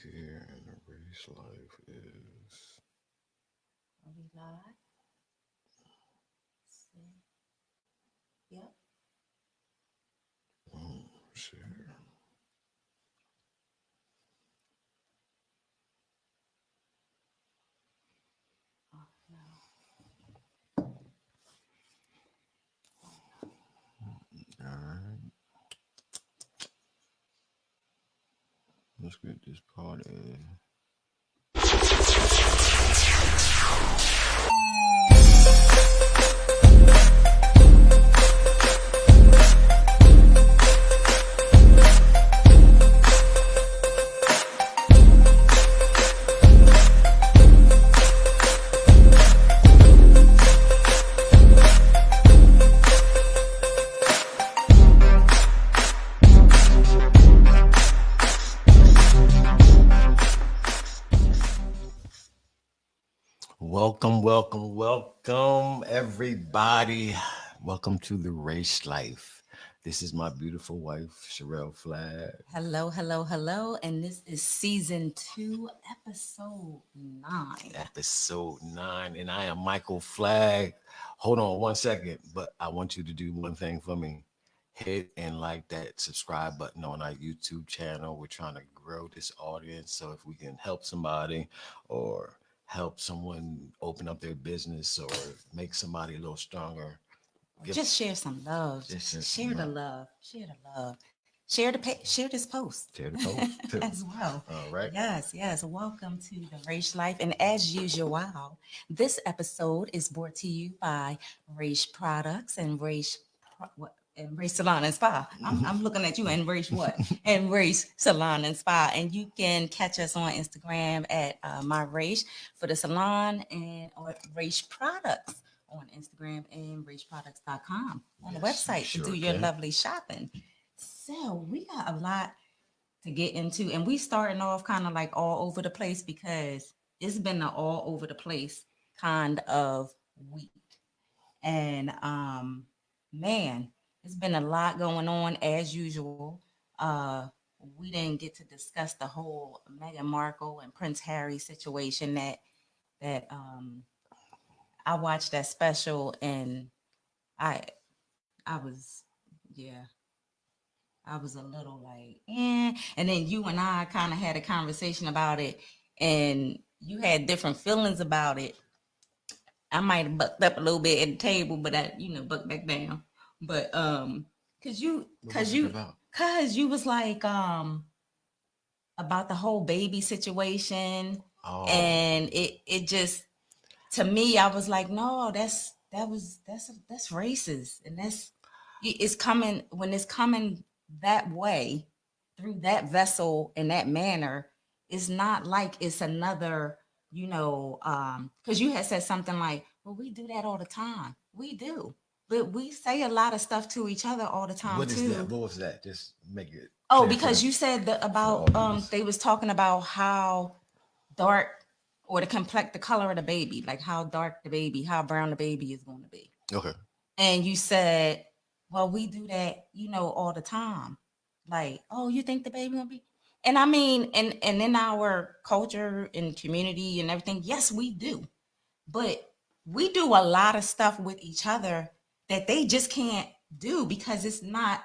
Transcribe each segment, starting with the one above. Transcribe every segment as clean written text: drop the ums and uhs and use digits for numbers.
here in the race life is Are we live? See. Yep. share. Oh no. All right, let's get this party. Welcome, everybody. Welcome to the race life. This is my beautiful wife, Sherelle Flag. Hello, hello, hello. And this is season 2, episode 9. Episode 9, and I am Michael Flag. Hold on one second, but I want you to do one thing for me. Hit and like that subscribe button on our YouTube channel. We're trying to grow this audience, so if we can help somebody or help someone open up their business or make somebody a little stronger, give Just share some love. just send some Share the love. love. Share the love. Share this post Share the post too. as well. All right. Yes, yes. Welcome to the Race Life. And as usual, wow, this episode is brought to you by Race Products and Race Salon and Spa. I'm looking at you and Race what? And Race Salon and Spa. And you can catch us on Instagram at my Race for the salon and or Race Products on Instagram and raceproducts.com on the Yes, you website to do sure your can. lovely shopping. So we got a lot to get into, and we starting off kind of like all over the place because it's been an all over the place kind of week. And man, it's been a lot going on as usual. Uh we didn't get to discuss the whole Meghan Markle and Prince Harry situation that I watched that special and I I was yeah, I was a little like, and then you and I kind of had a conversation about it, and you had different feelings about it. I might have bucked up a little bit at the table, but I, bucked back down. But cause you, What cause was it you, about? cause you was like, about the whole baby situation, Oh, and it just to me, I was like, no, that's racist, and it's coming when it's coming that way through that vessel in that manner. It's not like it's another, because you had said something like, well, we do that all the time. We do, but we say a lot of stuff to each other all the time what is that? too. What was that? Just make it Oh, clear because you said that for the about audience. they was talking about how dark or the color of the baby, like how dark the baby, how brown the baby is going to be. Okay. And you said, well, we do that, all the time. Like, oh, you think the baby gonna be? And I mean, and in our culture and community and everything, yes, we do. But we do a lot of stuff with each other that they just can't do because it's not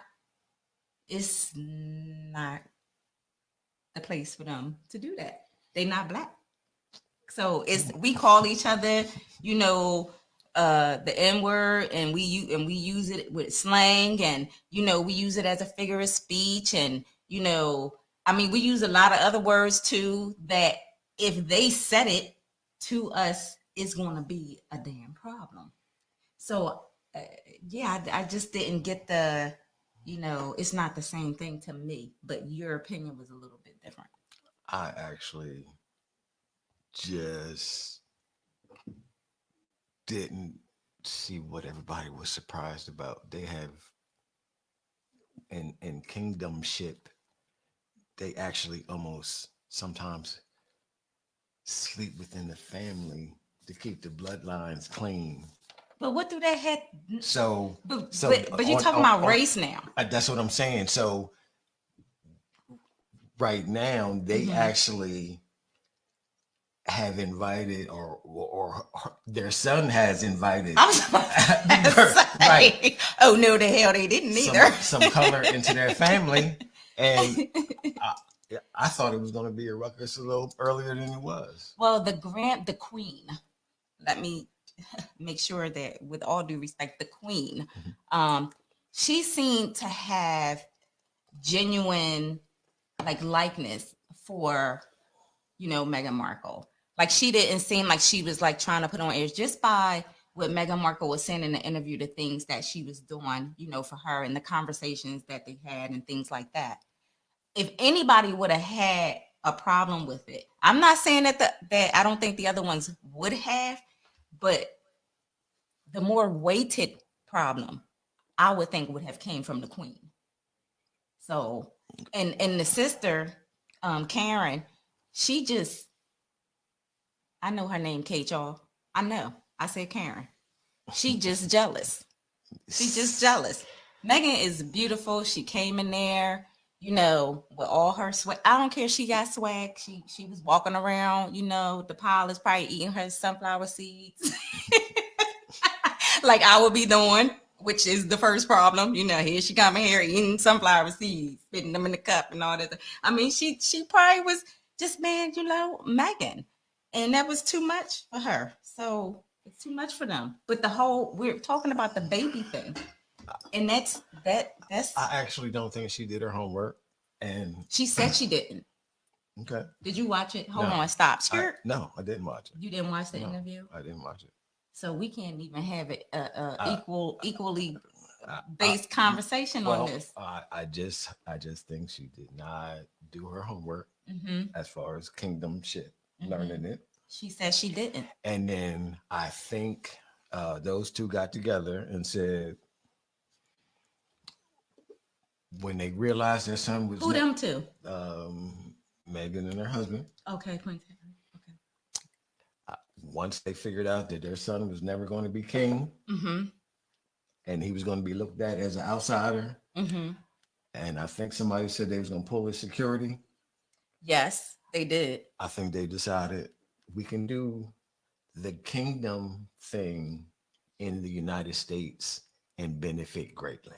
the place for them to do that. They not black. So it's we call each other, you know, the N word, and we use it with slang, and we use it as a figure of speech, and I mean, we use a lot of other words too. That if they said it to us, it's going to be a damn problem. So uh, yeah, I just didn't get it's not the same thing to me, but your opinion was a little bit different. I actually just didn't see what everybody was surprised about. They have in kingdomship, they actually almost sometimes sleep within the family to keep the bloodlines clean. But what do that have? So, But so but you're talking about race now. that's what I'm saying. So right now they Mhm. actually have invited, or their son has invited I was about to right, say, oh no, the hell they didn't either. some color into their family, and I, I thought it was going to be a ruckus a little earlier than it was. Well, the queen. Let me make sure that, with all due respect, the queen, Mhm. um, she seemed to have genuine like likeness for Meghan Markle. Like she didn't seem like she was like trying to put on airs just by what Meghan Markle was saying in the interview, the things that she was doing, for her and the conversations that they had and things like that. If anybody would have had a problem with it, I'm not saying that I don't think the other ones would have, but the more weighted problem I would think would have came from the queen. So, and the sister, Karen, she just, I know her name, Kate, y'all. I know. I said Karen. She just jealous. She's just jealous. Megan is beautiful. She came in there, with all her swag. I don't care. She got swag. She was walking around. The pile is probably eating her sunflower seeds, like I would be doing, which is the first problem. Here she coming here eating sunflower seeds, spitting them in the cup and all that. I mean, she probably was just, man, Megan, and that was too much for her. So it's too much for them. But we're talking about the baby thing, and that's. I actually don't think she did her homework, and She said she didn't. okay, Did you watch it? Hold no, on, stop. Skirt. no, I didn't watch it. You didn't watch the No, interview, I didn't watch it. so we can't even have it Uh, equally I, based conversation on well, this. I just think she did not do her homework Hmm. as far as kingdom shit, Hmm. learning it. She said she didn't. And then I think those two got together and said, when they realized their son was Who them two? Megan and her husband, Okay, Queen. Okay. once they figured out that their son was never going to be king Mm-hmm. and he was going to be looked at as an outsider, Mm-hmm. and I think somebody said they was going to pull his security, Yes, they did. I think they decided we can do the kingdom thing in the United States and benefit greatly.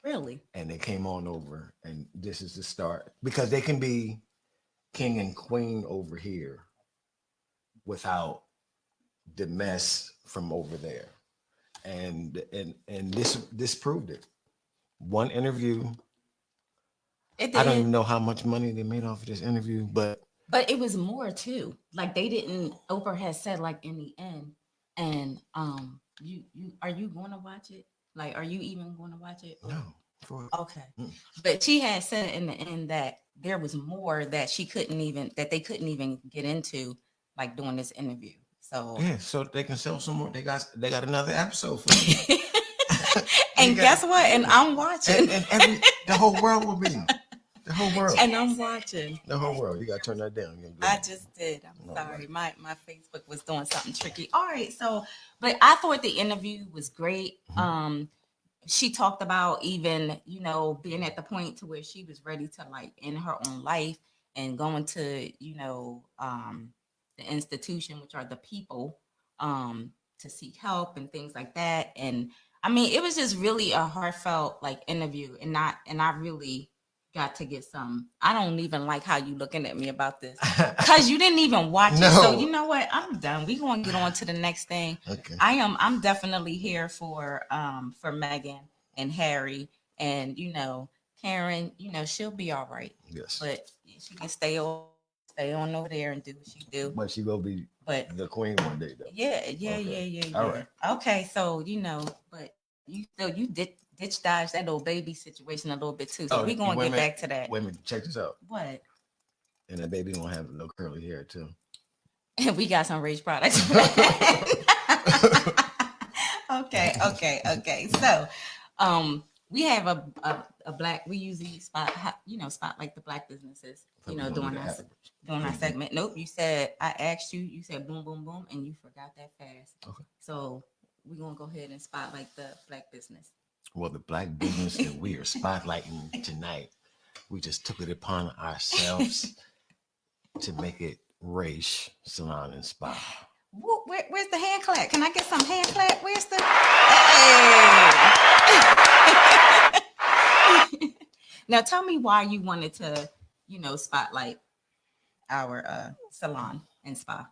Really? And they came on over, and this is the start because they can be king and queen over here without the mess from over there. And this proved it. One interview, It I don't did. even know how much money they made off of this interview, but But it was more too. Like they didn't. Oprah had said like in the end, and you are you going to watch it? Like, are you even going to watch it? no. For, Okay. mm. But she had said in the end that there was more that they couldn't even get into, like doing this interview. So Yeah, so they can sell some more. They got another episode for you. They and got, guess what? And yeah. I'm watching. And the whole world will be the whole world. And I'm watching. The whole world. You gotta turn that down. I just did. I'm All sorry. right. My Facebook was doing something tricky. All right. So, but I thought the interview was great. Mhm. She talked about even, being at the point to where she was ready to like end her own life and going to, the institution, which are the people, to seek help and things like that. And I mean, it was just really a heartfelt like interview, and I really got to get some. I don't even like how you looking at me about this because you didn't even watch it. So No. you know what? I'm done. We're gonna get on to the next thing. Okay. I'm definitely here for Megan and Harry, and Karen, she'll be all right. Yes. But she can stay on over there and do what she do. But she will be But the queen one day though. yeah, Okay. yeah. All right. Okay, so but you ditch dodge that little baby situation a little bit too. So Oh, we're gonna wait a get minute. back to that. Wait a minute. Check this out. What? And that baby don't have no curly hair too. And we got some rage products. Okay. So, we have a black. We usually spotlight the black businesses. So we're gonna During do our that. during our segment. Nope, you said I asked you. You said boom, boom, boom, and you forgot that fast. Okay. So we're gonna go ahead and spotlight the black business. Well, the black business that we are spotlighting tonight we just took it upon ourselves to make it Raish Salon and Spa. Where's the hand clap? Can I get some hand clap? Where's the hey? Now tell me why you wanted to, spotlight our salon and spa.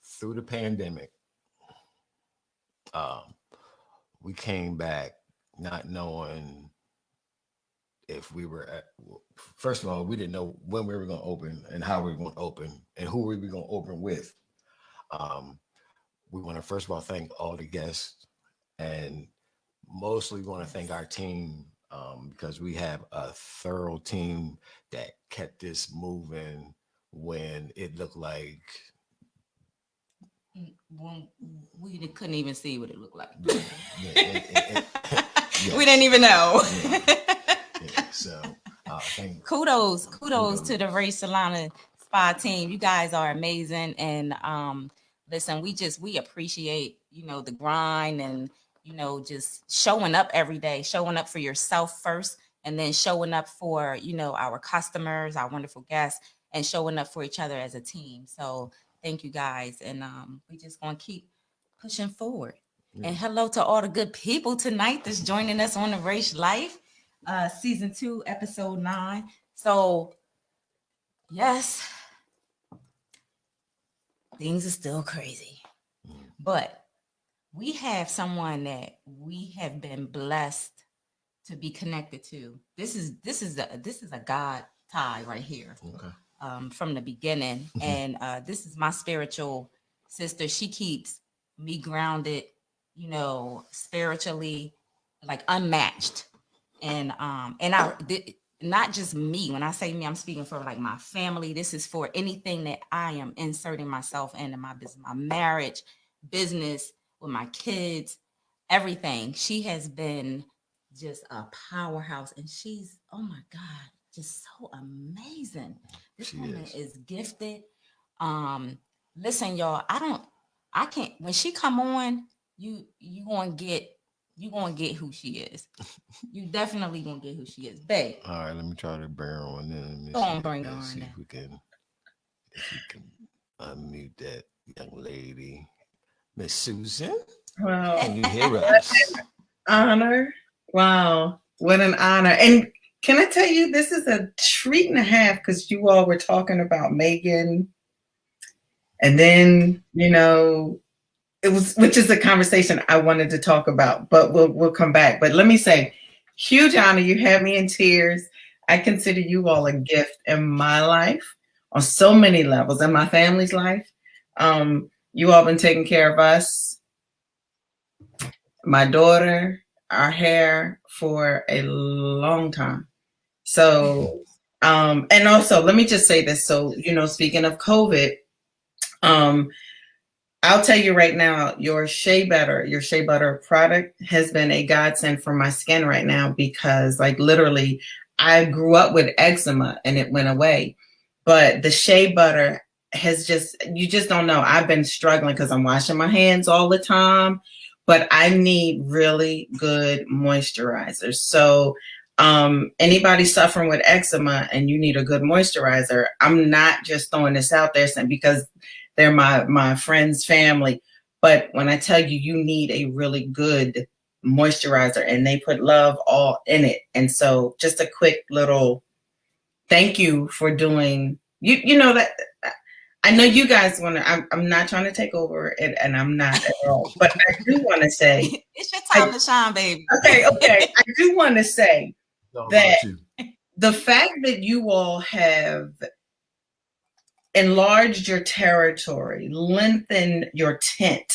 Through the pandemic, we came back not knowing if we were first of all, we didn't know when we were going to open and how we were going to open and who we were going to open with. We want to first of all thank all the guests, and mostly want to thank our team, because we have a thorough team that kept this moving when it looked like we couldn't even see what it looked like. Yes. We didn't even know. So kudos to the Raish Salon and Spa team. You guys are amazing. And listen, we appreciate, the grind and, just showing up every day, showing up for yourself first, and then showing up for, our customers, our wonderful guests, and showing up for each other as a team. So thank you guys. And we just going to keep pushing forward. Yeah. And hello to all the good people tonight that's joining us on the Raish Life, season 2, episode 9. So yes, things are still crazy, but we have someone that we have been blessed to be connected to. This is a God tie right here. Okay. From the beginning. And this is my spiritual sister. She keeps me grounded, spiritually, like unmatched. And not just me. When I say me, I'm speaking for like my family. This is for anything that I am inserting myself into my business, my marriage, business, with my kids, everything. She has been just a powerhouse, and she's, oh my God, just so amazing. This woman is gifted. Listen, y'all, I can't, when she come on, you gonna get who she is. You definitely gonna get who she is, babe. All right, let me try to bring her on in. Go on, bring her on. See if you can unmute that young lady, Miss Susan. Wow. Can you hear us? Honor. Wow, what an honor. And can I tell you, this is a treat and a half, because you all were talking about Megan, and then it was, which is a conversation I wanted to talk about, but we'll come back. But let me say, huge honor. You had me in tears. I consider you all a gift in my life on so many levels, in my family's life. You all been taking care of us, my daughter, our hair, for a long time. So, and also let me just say this. So, speaking of COVID, I'll tell you right now, your Shea Butter product has been a godsend for my skin right now, because like literally I grew up with eczema and it went away. But the Shea Butter has you just don't know. I've been struggling because I'm washing my hands all the time, but I need really good moisturizers. So anybody suffering with eczema and you need a good moisturizer, I'm not just throwing this out there because they're my friend's family. But when I tell you, you need a really good moisturizer, and they put love all in it. And so just a quick little thank you for doing, that. I know you guys want to, I'm not trying to take over it, and I'm not at all, but I do want to say. It's your time to shine, baby. Okay. I do want to say that the fact that you all have enlarged your territory, lengthened your tent,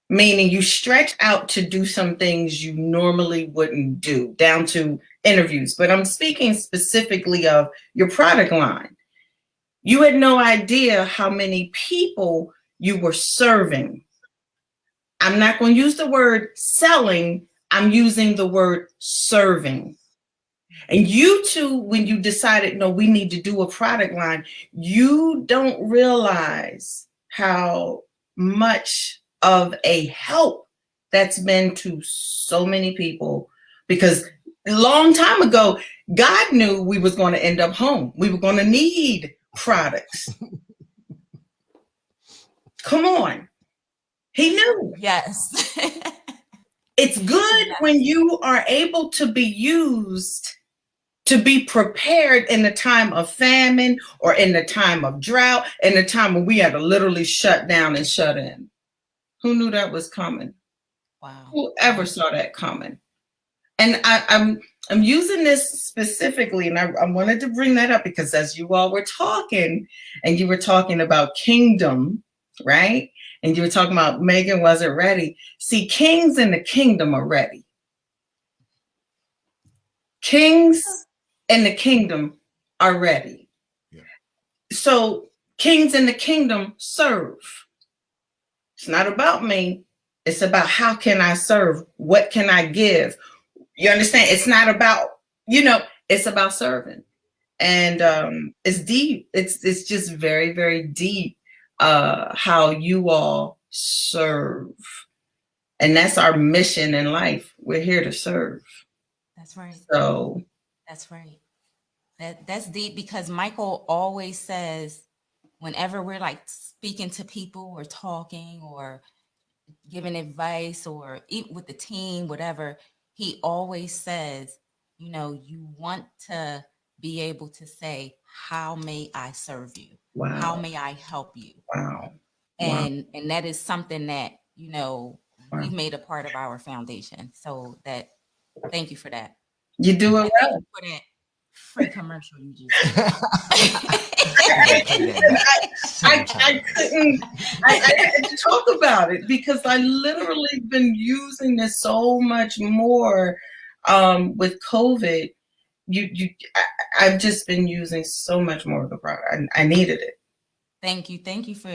meaning you stretch out to do some things you normally wouldn't do, down to interviews. But I'm speaking specifically of your product line. You had no idea how many people you were serving. I'm not going to use the word selling. I'm using the word serving. And you two, when you decided, no, we need to do a product line, you don't realize how much of a help that's been to so many people. Because a long time ago, God knew we was going to end up home. We were going to need products. Come on. He knew. Yes. It's good when you are able to be used to be prepared in the time of famine or in the time of drought, in the time when we had to literally shut down and shut in. Who knew that was coming? Wow. Whoever saw that coming? And I'm using this specifically, and I wanted to bring that up because as you all were talking, and you were talking about kingdom, right? And you were talking about Megan wasn't ready. See, kings in the kingdom are ready. Kings in the kingdom are ready. Yeah. So kings in the kingdom serve. It's not about me. It's about how can I serve? What can I give? You understand? It's not about, it's about serving. And it's deep. It's just very, very deep how you all serve. And that's our mission in life. We're here to serve. That's right. So that's right. That's deep because Michael always says, whenever we're like speaking to people or talking or giving advice or eat with the team, whatever, he always says, you want to be able to say, how may I serve you? wow. How may I help you? Wow. And that is something that, we've made a part of our foundation. So thank you for that. You do it And well. thank you for that free commercial you just I couldn't. I had to talk about it because I literally been using this so much more with COVID. I've just been using so much more of the product. I needed it. Thank you for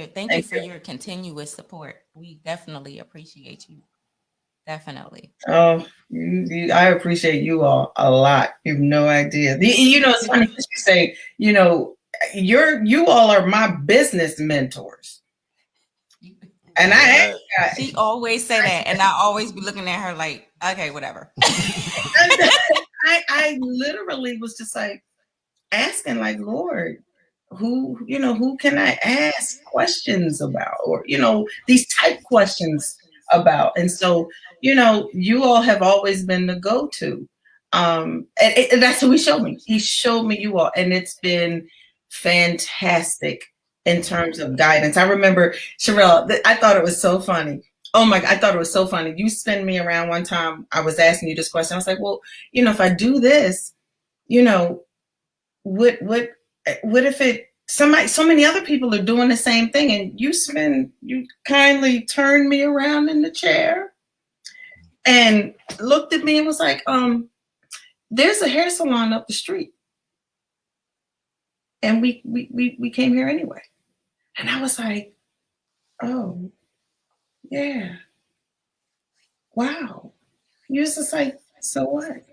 your continuous support. We definitely appreciate you. Definitely. Oh, I appreciate you all a lot. You have no idea. It's funny that you say, you all are my business mentors. And she always say that, and I always be looking at her like, okay, whatever. I literally was just like asking, like, Lord, who can I ask questions about, or these type questions about. And so you all have always been the go-to, and that's what he showed me. He showed me you all, and it's been fantastic in terms of guidance. I remember, Sherelle, I thought it was so funny. Oh my God, I thought it was so funny. You spun me around one time. I was asking you this question. I was like, well, if I do this, what if so many other people are doing the same thing, and you kindly turned me around in the chair and looked at me and was like, there's a hair salon up the street, and we came here anyway. And I was like, oh yeah, wow. You was just like, so what?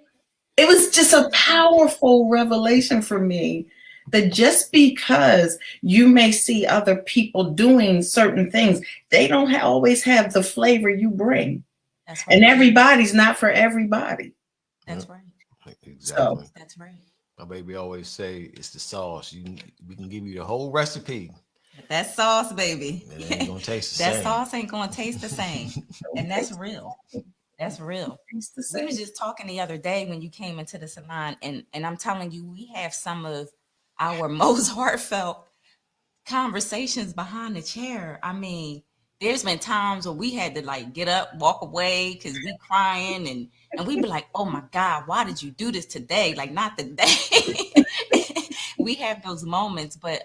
It was just a powerful revelation for me that just because you may see other people doing certain things, they don't always have the flavor you bring. That's right. And everybody's not for everybody. That's right. Exactly. So, that's right. My baby always say it's the sauce. We can give you the whole recipe. That sauce, baby. It ain't gonna taste the that same. sauce ain't gonna taste the same. And that's real. That's real. We was just talking the other day when you came into the salon, and I'm telling you, we have some of our most heartfelt conversations behind the chair. I mean, there's been times where we had to like get up, walk away because we crying, and we be like, oh my God, why did you do this today? Like, not today. We have those moments, but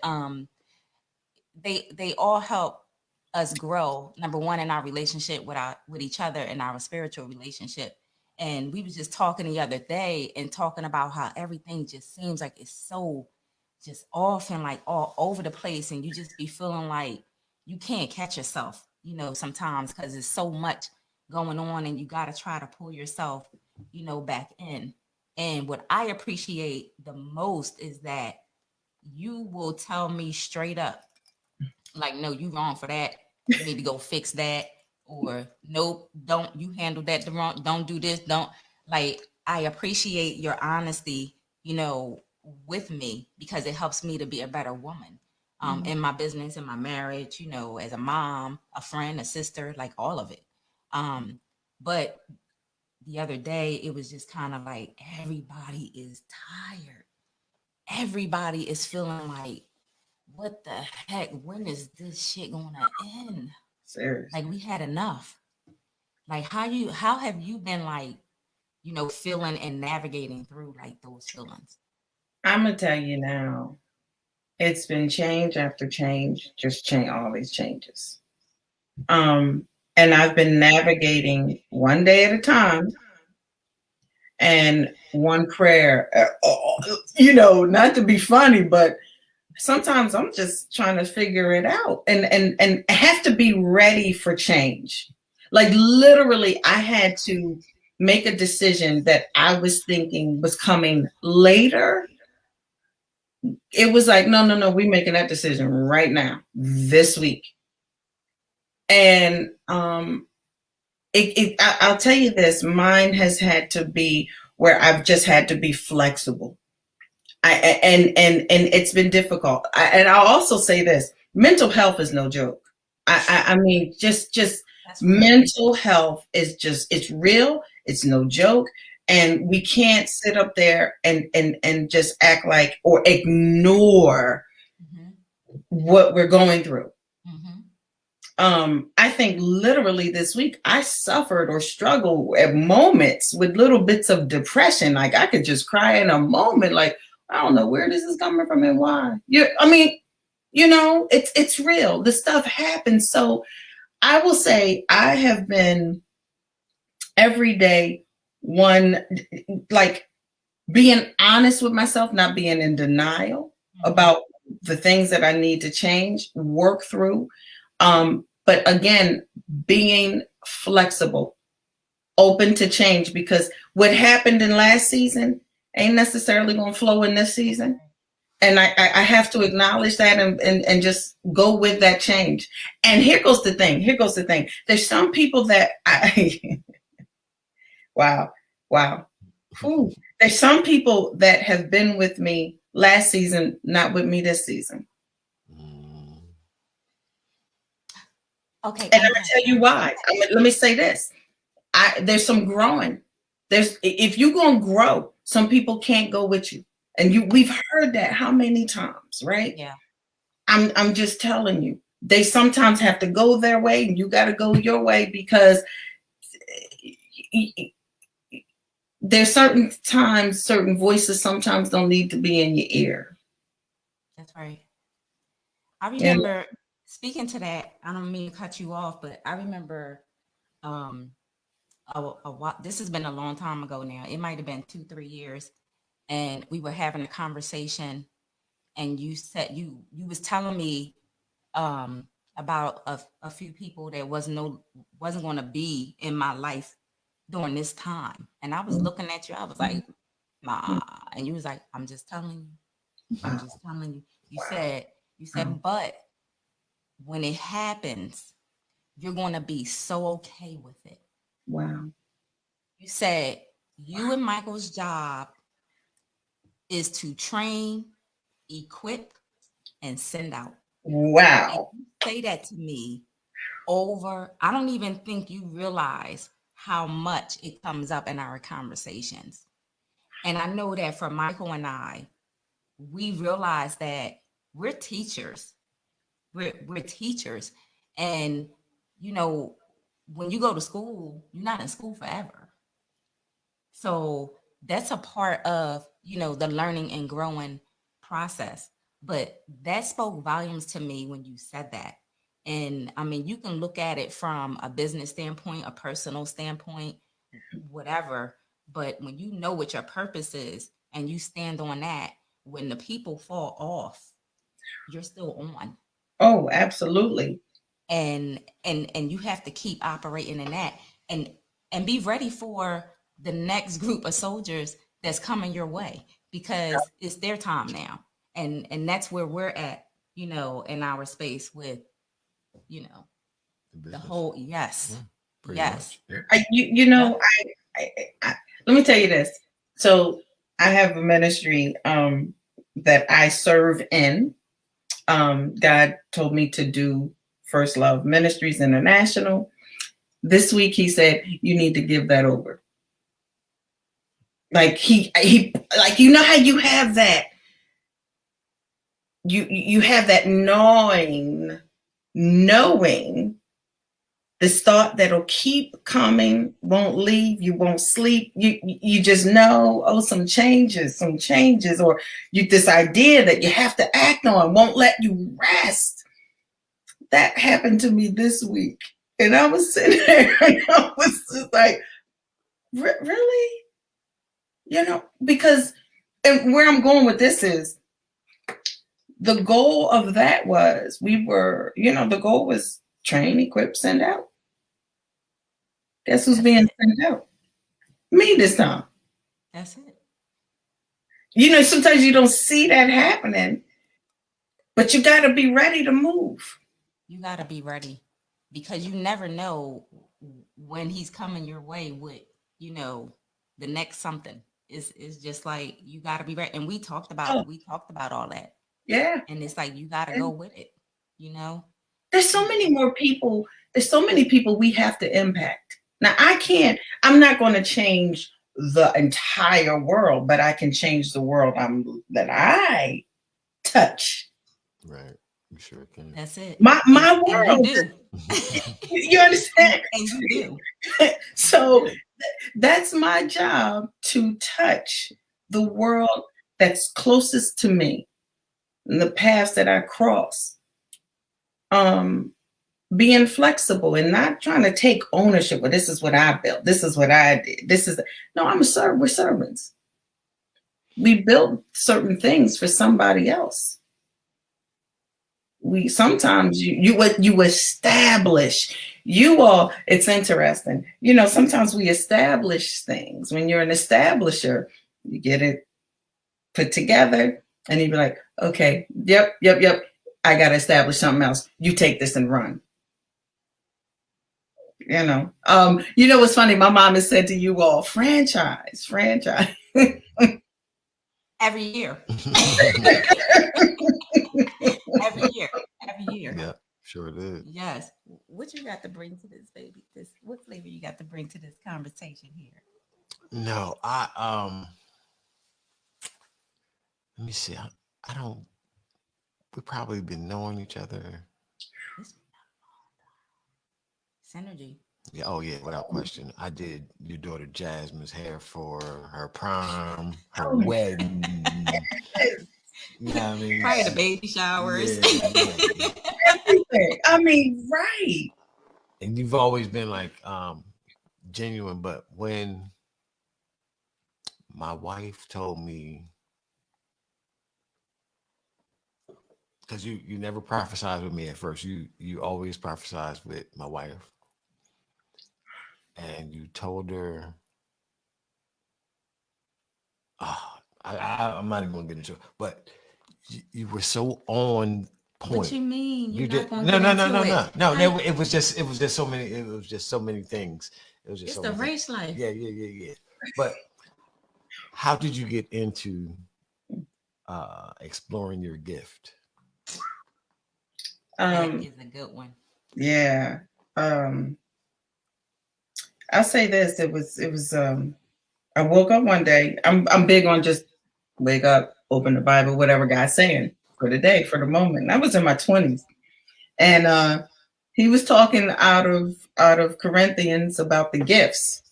they all help us grow. Number one, in our relationship with each other and our spiritual relationship. And we was just talking the other day and talking about how everything just seems like it's so just off and like all over the place, and you just be feeling like you can't catch yourself, sometimes because there's so much going on, and you got to try to pull yourself, back in. And what I appreciate the most is that you will tell me straight up, like, no, you wrong for that. You need to go fix that. Or nope, don't, you handle that the wrong, don't do this, don't. Like, I appreciate your honesty, with me, because it helps me to be a better woman in my business, in my marriage, as a mom, a friend, a sister, like all of it. But the other day, it was just kind of like everybody is tired. Everybody is feeling like, what the heck? When is this shit gonna end? Seriously. Like we had enough. Like how have you been like, feeling and navigating through like those feelings? I'm gonna tell you now. It's been change after change, just change, all these changes. And I've been navigating one day at a time and one prayer. Not to be funny, but sometimes I'm just trying to figure it out and have to be ready for change. Like literally, I had to make a decision that I was thinking was coming later. It was like, no, we're making that decision right now, this week. And I'll tell you this, mine has had to be where I've just had to be flexible. And it's been difficult. And I'll also say this: mental health is no joke. I mean, just mental health is it's real. It's no joke, and we can't sit up there and just act like or ignore what we're going through. I think literally this week I suffered or struggled at moments with little bits of depression. Like I could just cry in a moment, like, I don't know where this is coming from and why. It's real. This stuff happens. So I will say I have been every day like being honest with myself, not being in denial about the things that I need to change, work through. But again, being flexible, open to change, because what happened in last season ain't necessarily going to flow in this season. And I have to acknowledge that and just go with that change. And here goes the thing. There's some people that wow. Ooh. There's some people that have been with me last season, not with me this season. Okay. And I'm going to tell you why. Let me say this. There's some growing. If you're going to grow, some people can't go with you. And we've heard that how many times, right? Yeah. I'm just telling you, they sometimes have to go their way and you got to go your way, because there's certain times, certain voices sometimes don't need to be in your ear. That's right. I remember speaking to that. I don't mean to cut you off, but I remember this has been a long time ago now. It might have been 2-3 years. And we were having a conversation, and you said you was telling me about a few people that wasn't going to be in my life during this time. And I was looking at you. I was like, nah. And you was like, I'm just telling you. I'm just telling you. You said, but when it happens, you're going to be so okay with it. Wow. You said you and Michael's job is to train, equip, and send out. Wow. And you say that to me over, I don't even think you realize how much it comes up in our conversations. And I know that for Michael and I, we realize that we're teachers. We're teachers. And, when you go to school, you're not in school forever. So that's a part of, the learning and growing process. But that spoke volumes to me when you said that. And I mean, you can look at it from a business standpoint, a personal standpoint, whatever. But when you know what your purpose is and you stand on that, when the people fall off, you're still on. Oh, absolutely. And you have to keep operating in that and be ready for the next group of soldiers that's coming your way, because it's their time now. And that's where we're at, in our space with, the whole, yes. Yeah, yes. yeah. I let me tell you this. So I have a ministry that I serve in. God told me to do First Love Ministries International. This week he said, you need to give that over. Like he like, you know how you have that, you have that knowing this thought that'll keep coming, won't leave, you won't sleep. You just know, oh, some changes, or this idea that you have to act on won't let you rest. That happened to me this week. And I was sitting there and I was just like, really? You know, because, and where I'm going with this is, the goal of that was, the goal was train, equip, send out. Guess who's being sent out? Me this time. That's it. You know, sometimes you don't see that happening, but you got to be ready to move. You got to be ready, because you never know when he's coming your way with, the next something. It's just like, you got to be ready. And we talked about all that. Yeah. And it's like, you got to go with it, There's so many more people. There's so many people we have to impact. Now, I'm not going to change the entire world, but I can change the world that I touch. Right. You sure can. That's it. My world. And you do. You understand? And you do. So that's my job, to touch the world that's closest to me and the paths that I cross. Being flexible and not trying to take ownership. Well, this is what I built. This is what I did. We're servants. We build certain things for somebody else. Sometimes you establish. It's interesting. Sometimes we establish things. When you're an establisher, you get it put together and you be like, okay, yep. I got to establish something else. You take this and run. What's funny? My mom has said to you all, franchise. Every year. Every year. Yeah, sure it is. Yes. What you got to bring to this, baby? What flavor you got to bring to this conversation here? No, let me see. I don't. We've probably been knowing each other. Synergy. Yeah. Oh yeah. Without question. I did your daughter Jasmine's hair for her prom, her wedding. You know what I mean? Probably the baby showers. Yeah. Everything. I mean, right. And you've always been like genuine, but when my wife told me, because you never prophesied with me at first, you always prophesized with my wife, and you told her, I'm not even gonna get into it, but you were so on point. What you mean? You did no. It was just so many. It was just so many things. It was just it's the race life. Yeah. But how did you get into exploring your gift? That is a good one. Yeah. I'll say this. It was I woke up one day. I'm big on just wake up, open the Bible, whatever God's saying for the day, for the moment. I was in my 20s. And he was talking out of Corinthians about the gifts.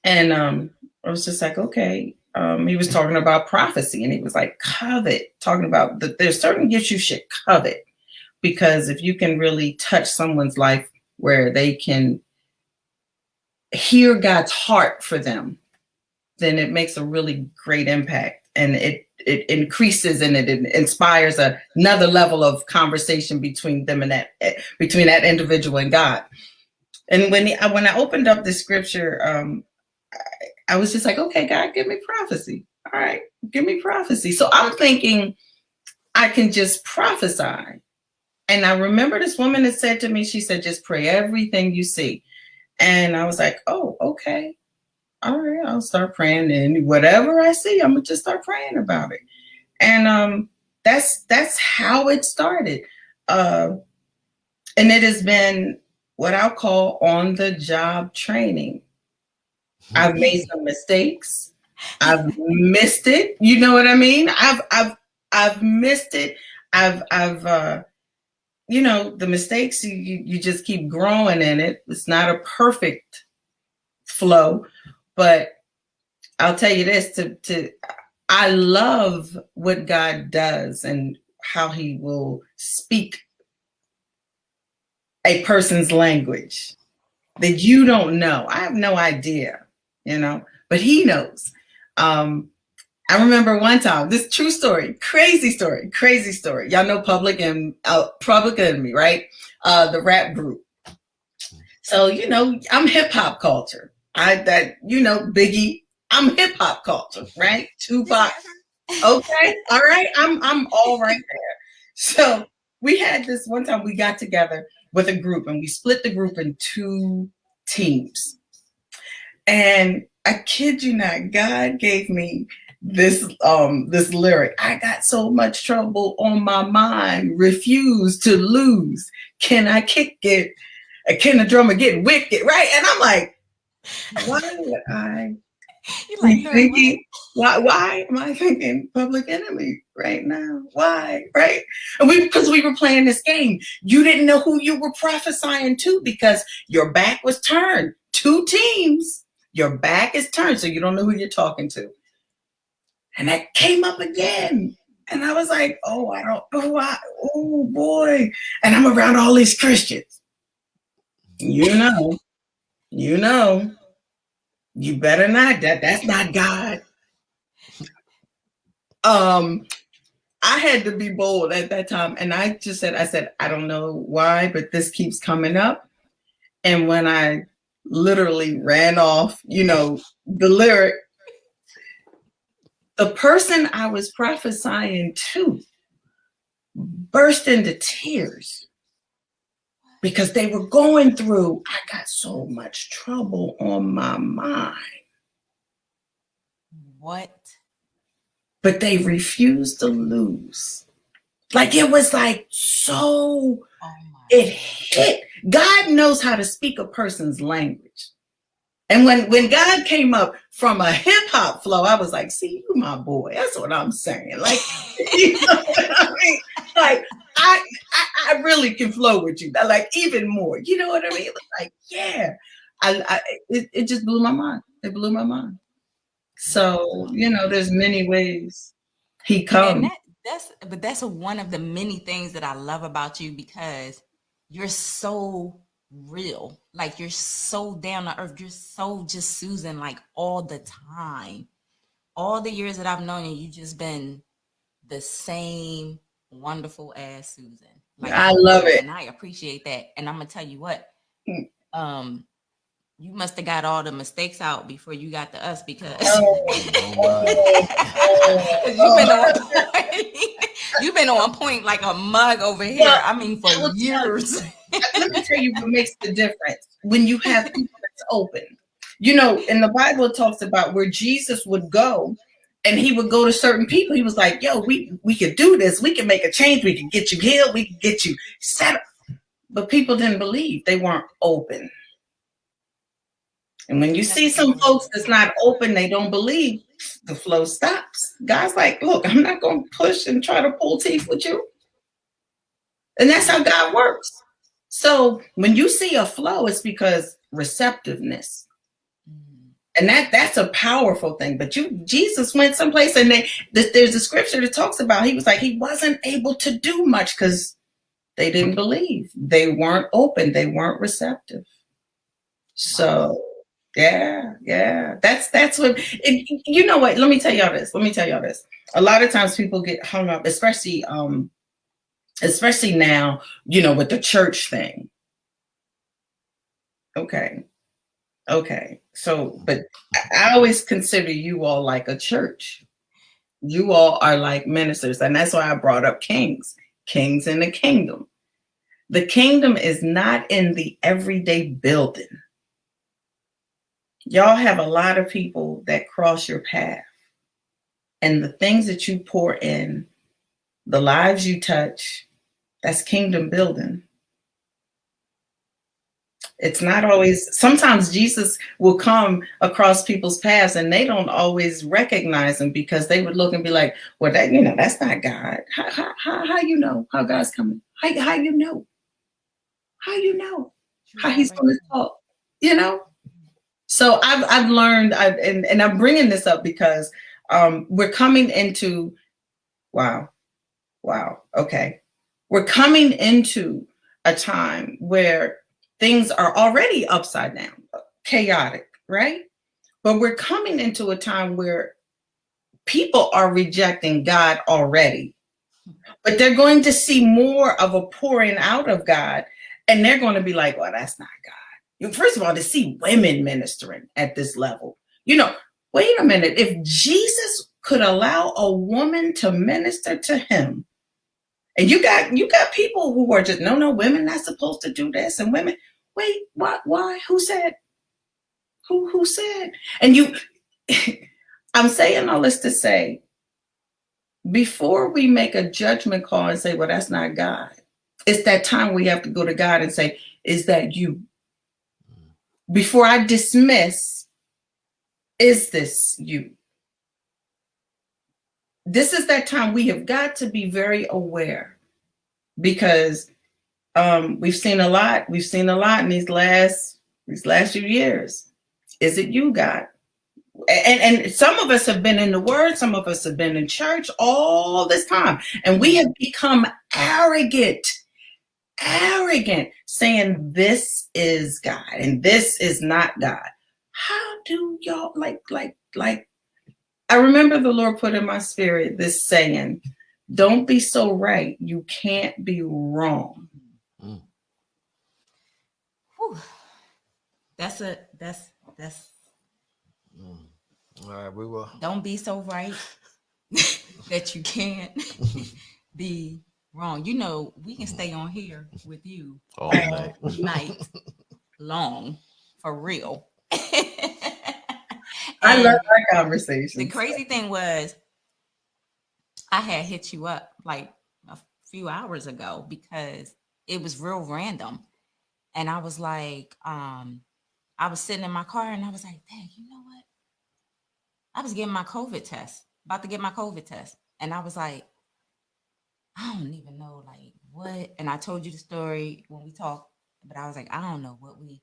And I was just like, okay. He was talking about prophecy, and he was like, covet, talking about there's certain gifts you should covet, because if you can really touch someone's life where they can hear God's heart for them, then it makes a really great impact, and it increases and it inspires another level of conversation between them and between that individual and God. And when I opened up the scripture, I was just like, okay, God, give me prophecy. All right, give me prophecy. So I'm thinking I can just prophesy. And I remember this woman that said to me, she said, just pray everything you see. And I was like, oh, okay. all right, I'll start praying. And whatever I see, I'm gonna just start praying about it. And that's how it started. And it has been what I'll call on the job training. I've made some mistakes. I've missed it. You know what I mean? I've missed it. I've the mistakes, you just keep growing in it. It's not a perfect flow, but I'll tell you this, I love what God does and how he will speak a person's language that you don't know. I have no idea, but he knows. I remember one time, this true story, crazy story. Y'all know Public Enemy, right? The rap group. So, I'm hip hop culture. Biggie, I'm hip hop culture, right? Tupac. Okay. All right. I'm all right there. So we had this one time we got together with a group and we split the group in 2 teams. And I kid you not, God gave me this lyric. I got so much trouble on my mind, refuse to lose. Can I kick it? Can the drummer get wicked? Right? And I'm like, why would I be thinking? Why am I thinking Public Enemy right now? Why? Right? And because we were playing this game. You didn't know who you were prophesying to because your back was turned. 2 teams. Your back is turned, so you don't know who you're talking to. And that came up again. And I was like, oh, I don't know why. Oh, boy. And I'm around all these Christians. You better not. That's not God. I had to be bold at that time. And I just said, I don't know why, but this keeps coming up. And when I literally ran off, the lyric, the person I was prophesying to burst into tears because they were going through, I got so much trouble on my mind. What? But they refused to lose. Like it was like so, it hit. God knows how to speak a person's language. And when God came up from a hip hop flow, I was like, see, you my boy. That's what I'm saying. Like, you know what I mean? Like, I really can flow with you. Like, even more. You know what I mean? Like, yeah. It just blew my mind. It blew my mind. So, there's many ways he comes. That's one of the many things that I love about you because you're so real. Like you're so down to earth. You're so just Susan, like all the time. All the years that I've known you, you've just been the same wonderful ass Susan. Like I love it. And I appreciate that. And I'm gonna tell you what, you must have got all the mistakes out before you got to us because you've been on point like a mug over here. Well, I mean, for years. Let me tell you what makes the difference when you have people that's open. In the Bible it talks about where Jesus would go and he would go to certain people. He was like, yo, we could do this. We can make a change. We can get you healed. We can get you set up. But people didn't believe. They weren't open. And when you see some folks that's not open, they don't believe, the flow stops. God's like, look, I'm not going to push and try to pull teeth with you. And that's how God works. So when you see a flow, it's because receptiveness. And that's a powerful thing. But Jesus went someplace and there's a scripture that talks about, he was like, he wasn't able to do much because they didn't believe. They weren't open. They weren't receptive. So yeah. That's what, you know what? Let me tell y'all this. A lot of times people get hung up, especially now, with the church thing. Okay. So, but I always consider you all like a church. You all are like ministers. And that's why I brought up kings in the kingdom. The kingdom is not in the everyday building. Y'all have a lot of people that cross your path, and the things that you pour in, the lives you touch, that's kingdom building. It's not always, sometimes Jesus will come across people's paths and they don't always recognize him because they would look and be like, well, that, that's not God. How you know how God's coming? How you know? How you know how he's going to talk? So I've learned, and I'm bringing this up because we're coming into, wow, okay. We're coming into a time where things are already upside down, chaotic, right? But we're coming into a time where people are rejecting God already, but they're going to see more of a pouring out of God, and they're going to be like, well, that's not God. First of all, to see women ministering at this level, wait a minute. If Jesus could allow a woman to minister to him, and you got people who are just, no, women not supposed to do this, and women, wait, what? Why? Who said? Who said? And I'm saying all this to say, before we make a judgment call and say, well, that's not God, it's that time we have to go to God and say, is that you? Before I dismiss, is this you? This is that time we have got to be very aware, because we've seen a lot. We've seen a lot in these last few years. Is it you, God? And some of us have been in the Word. Some of us have been in church all this time, and we have become arrogant, saying this is God and this is not God. How do y'all like? I remember the Lord put in my spirit this saying, "Don't be so right, you can't be wrong." Whew. That's All right, we will. Don't be so right that you can't be wrong. We can stay on here with you All night. night long, for real. I love our The conversations. crazy thing was, I had hit you up like a few hours ago because it was real random. And I was like, I was sitting in my car and I was like, dang, you know what? I was getting my COVID test, about to get my COVID test. And I was like, I don't even know like what. And I told you the story when we talked, but I was like, I don't know what we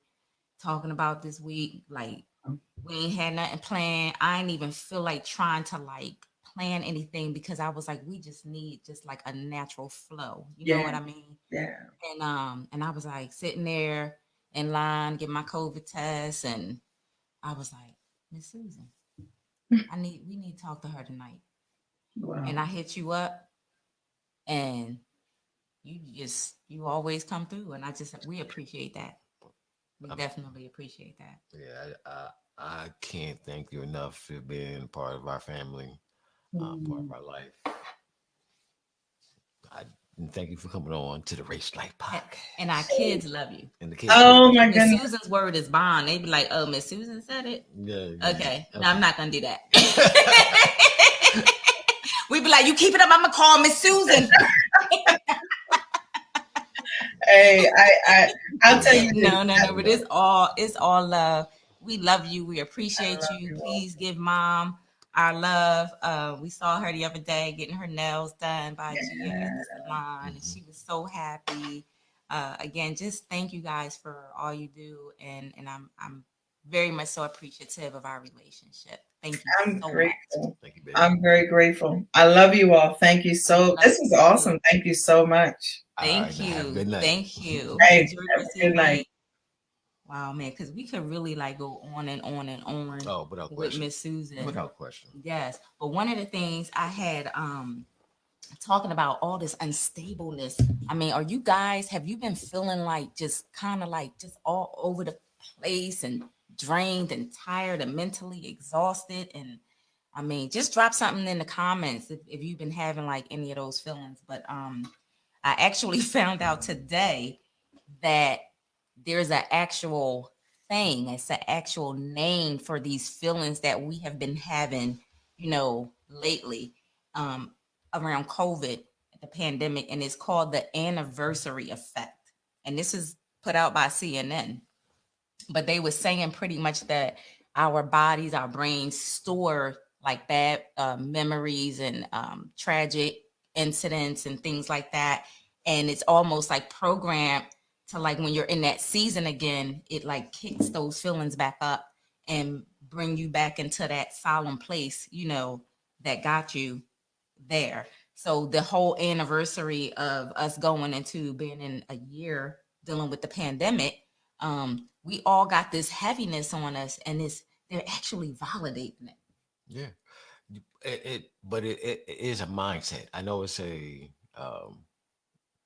talking about this week. Like, we ain't had nothing planned. I ain't even feel like trying to like plan anything because I was like, we just need just like a natural flow. You know what I mean? Yeah. And I was like sitting there in line, get my COVID test, and I was like, Miss Susan, we need to talk to her tonight. Wow. And I hit you up, and you always come through, and we appreciate that. We definitely appreciate that. Yeah, I can't thank you enough for being part of our family, part of our life. And thank you for coming on to the Race Life Podcast. And our kids love you. And the kids. Oh my Miss goodness. Susan's word is bond. They be like, "Oh, Miss Susan said it." Yeah. Okay. No, I'm not gonna do that. We be like, "You keep it up. I'm gonna call Miss Susan." Hey, I'll tell you. No. But it's all love. We love you. We appreciate you. Please give Mom our love. We saw her the other day getting her nails done by Gia at the salon, and she was so happy. Again, just thank you guys for all you do, and I'm very much so appreciative of our relationship. Thank you I'm so grateful. much. Thank you, baby. I'm very grateful. I love you all. Thank you so. This is awesome. Thank you so much. Thank you. Have a good night. Thank you. Hey, Enjoy the rest of your night. Wow, man, because we could really like go on and on and on. Oh, without with question. Miss Susan. Without question. Yes, but one of the things I had talking about all this unstableness. I mean, have you been feeling like just kind of like just all over the place and drained and tired and mentally exhausted? And I mean, just drop something in the comments if you've been having like any of those feelings. But I actually found out today that there's an actual thing. It's an actual name for these feelings that we have been having, lately, um, around COVID, the pandemic, and it's called the anniversary effect. And this is put out by CNN, but they were saying pretty much that our bodies, our brains store like bad memories and tragic incidents and things like that, and it's almost like programmed to, like, when you're in that season again, it like kicks those feelings back up and bring you back into that solemn place, that got you there. So the whole anniversary of us going into being in a year dealing with the pandemic, we all got this heaviness on us, and they're actually validating it. Yeah. But it is a mindset. I know it's a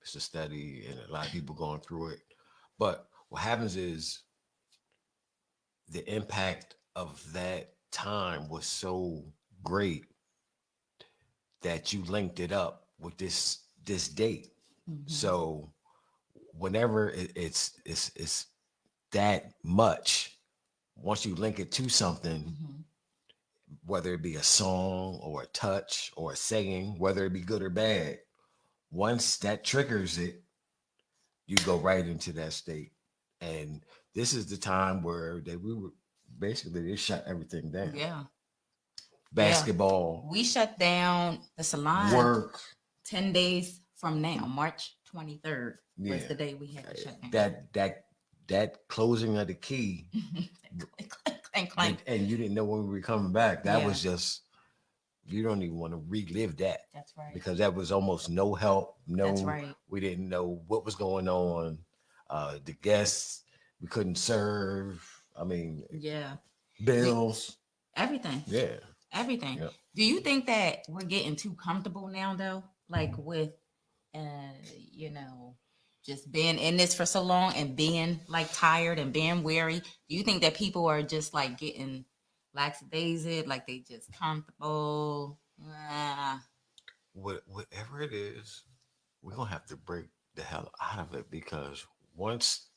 study and a lot of people going through it. But what happens is the impact of that time was so great that you linked it up with this date. So whenever it's that much, once you link it to something, whether it be a song or a touch or a saying, whether it be good or bad, once that triggers it, you go right into that state. And this is the time where we were basically they shut everything down. Yeah. Basketball, We shut down the salon work. 10 days from now, March 23rd was Yeah. the day we had to shut down. That closing of the key, Clank, clank. and you didn't know when we were coming back. That Yeah. was just, you don't even want to relive that. That's right. Because that was almost no help. That's right. We didn't know what was going on. The guests, we couldn't serve. I mean, Yeah. bills, Everything. yeah. Everything. Yep. Do you think that we're getting too comfortable now, though? Like with, you know, just being in this for so long and being like tired and being weary. Do you think that people are just like getting lackadaisical, like they just comfortable? Whatever it is, we're gonna have to break the hell out of it, because once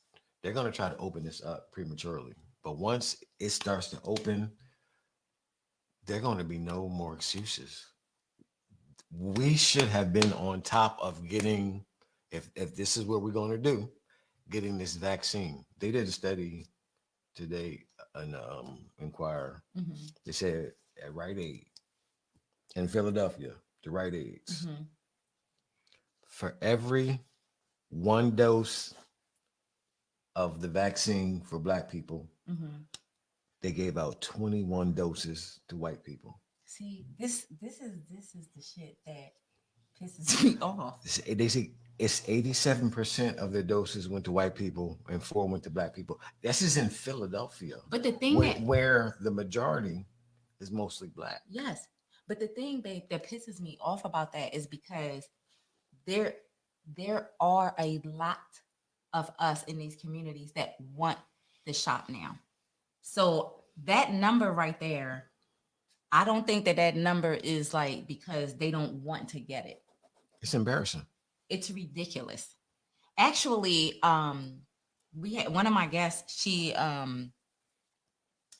they're gonna try to open this up prematurely, but once it starts to open, there are gonna be no more excuses. We should have been on top of getting, if this is what we're gonna do, getting this vaccine. They did a study today in Inquirer. They said at Rite Aid in Philadelphia, the Rite Aids, for every one dose of the vaccine for Black people, they gave out 21 doses to white people. See, this is the shit that pisses me off. They say it's 87% of their doses went to white people and 4 went to Black people. This is in Philadelphia, But the thing where the majority is mostly Black. Yes, but the thing, babe, that pisses me off about that is because there are a lot of us in these communities that want the shot now. So that number right there, I don't think that number is like because they don't want to get it. It's embarrassing. It's ridiculous. Actually, we had one of my guests, she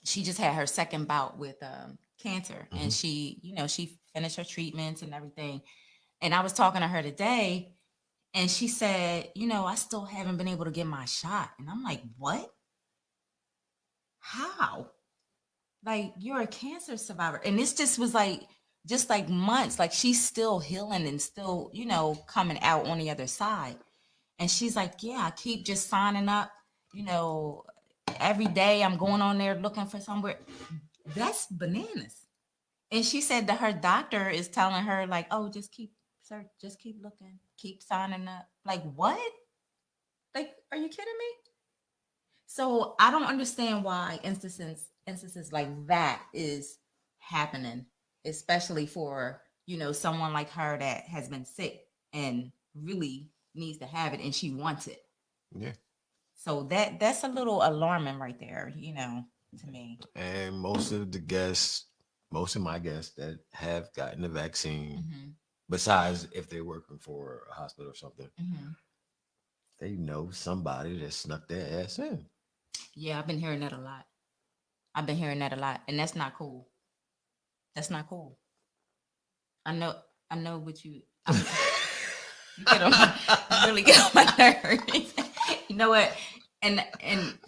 just had her second bout with cancer, and she finished her treatments and everything. And I was talking to her today, and she said, I still haven't been able to get my shot. And I'm like, what? How? Like, you're a cancer survivor. And this just was like, just like months, like she's still healing and still, coming out on the other side. And she's like, yeah, I keep just signing up, every day I'm going on there looking for somewhere. That's bananas. And she said that her doctor is telling her, like, oh, just keep looking, keep signing up. Like, what? Like, are you kidding me? So I don't understand why instances like that is happening, especially for, someone like her that has been sick and really needs to have it and she wants it. Yeah. So that's a little alarming right there, to me. And most of my guests that have gotten the vaccine, besides if they're working for a hospital or something, they know somebody that snuck their ass in. Yeah, I've been hearing that a lot. And that's not cool. That's not cool. I know what you. You get on you really get on my nerves. You know what? And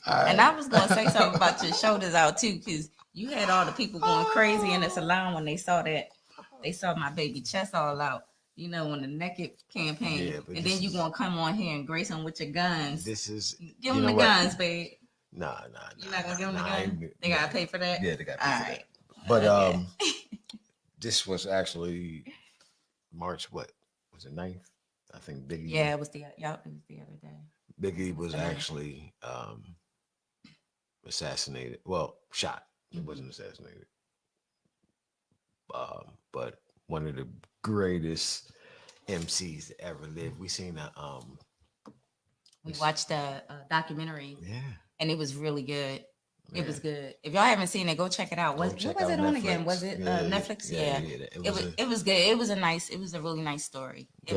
I was gonna say something about your shoulders out too, because you had all the people going crazy in the salon when they saw my baby chest all out. You know, on the naked campaign, Yeah, but and then you gonna come on here and grace them with your guns. This is Give them the guns, babe. Nah. You're not gonna give them the gun. They gotta pay for that. Yeah, they gotta pay all for right. that. But Okay. this was actually March. What was it? 9th? I think Biggie. Yeah, it was the other day. Biggie was actually assassinated. Well, shot. It wasn't assassinated. But one of the greatest MCs to ever live. We seen that. We watched a documentary. Yeah. And it was really good. Yeah. It was good. If y'all haven't seen it, go check it out. What was it on Netflix. again? Was it Netflix? Yeah. It was good. It was a really nice story. It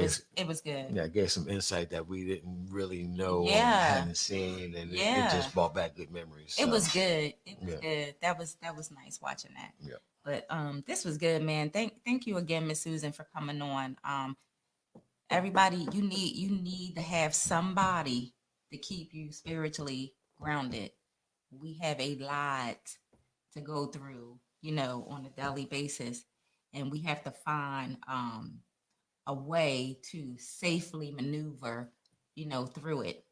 was good. Yeah, it gave some insight that we didn't really know Yeah. or hadn't seen, and it just brought back good memories. It was good. It was good. That was nice watching that. Yeah. But this was good, man. Thank you again, Miss Susan, for coming on. Everybody, you need to have somebody to keep you spiritually grounded. We have a lot to go through, on a daily basis, and we have to find a way to safely maneuver, through it,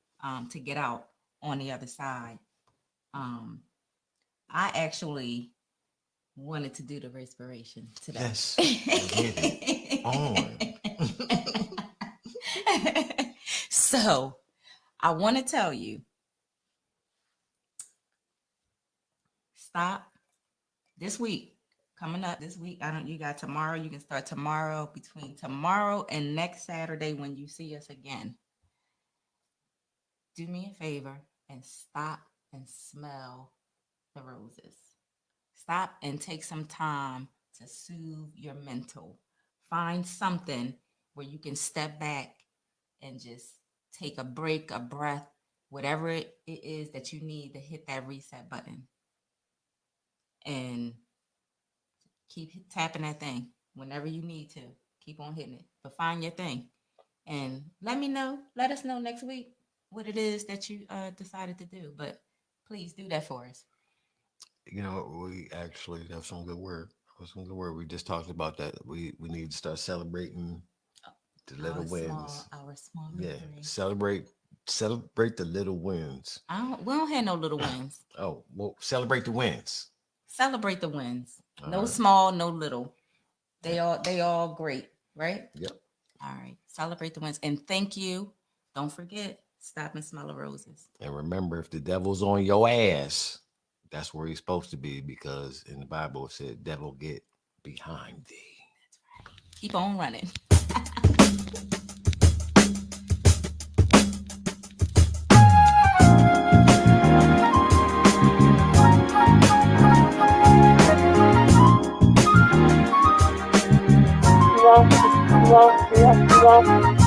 to get out on the other side. I actually wanted to do the respiration today. Yes, get it on. So I want to tell you, stop this week, coming up this week. You got tomorrow. You can start tomorrow, between tomorrow and next Saturday when you see us again. Do me a favor and stop and smell the roses. Stop and take some time to soothe your mental. Find something where you can step back and just take a break, a breath, whatever it is that you need to hit that reset button. And keep tapping that thing whenever you need to. Keep on hitting it. But find your thing. And let us know next week what it is that you decided to do. But please do that for us. We actually have some good word. We just talked about that. We need to start celebrating the little wins. Our small Yeah, victory. celebrate the little wins. We don't have no little wins. Oh, well, celebrate the wins. Celebrate the wins. No right. Small, no little. They all great, right? Yep. All right. Celebrate the wins. And thank you. Don't forget, stop and smell the roses. And remember, if the devil's on your ass, that's where he's supposed to be, because in the Bible it said, devil, get behind thee. That's right. Keep on running. Wow.